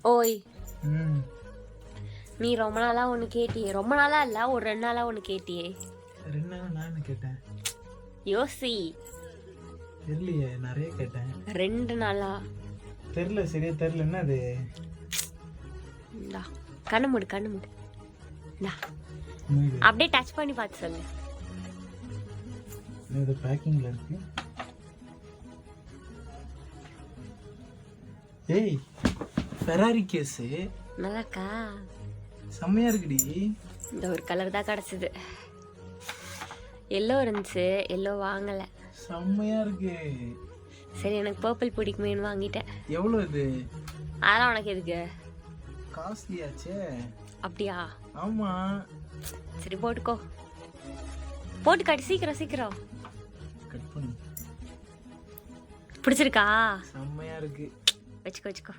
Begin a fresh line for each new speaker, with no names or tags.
ஓய்,
ம்
நீ ரொம்ப நாளா ஒன்று கேட்டியே. ரொம்ப நாளா இல்லை, ஒரு 2 நாளா ஒன்று கேட்டியே.
2 நாளா நான் என்ன கேட்டேன்?
யோசி.
தெரியலையே, நிறைய கேட்டேன்.
2 நாளா
தெரியல, சரியா தெரியல. என்ன அது?
இந்தா, கண்ணு மூடு, கண்ணு மூடு. இந்தா, அப்படியே டச் பண்ணி பார்த்து சொல்லு.
இது பேக்கிங்ல இருக்கு. ஏய், ஃபெராரி கேஸ்.
நல்லாக்கா?
செம்மையா இருக்குடி.
இந்த ஒரு கலர் தான் கிடச்சிது. எல்லோ இருந்துச்சு, எல்லோ வாங்கலை.
செம்மையா இருக்கு.
சரி, எனக்கு பர்பிள் பிடிக்குமேன்னு வாங்கிட்டேன்.
எவ்வளோ இது?
அதெல்லாம் உனக்கு எதுக்கு?
காஸ்ட்லியாச்சே.
அப்படியா?
ஆமா.
சரி, போட்டுக்கோ. போட்டு காட்டு, சீக்கிரம் சீக்கிரம்.
கட் பண்ணு.
பிடிச்சிருக்கா?
செம்மையா இருக்கு.
வச்சுக்கோ வச்சுக்கோ.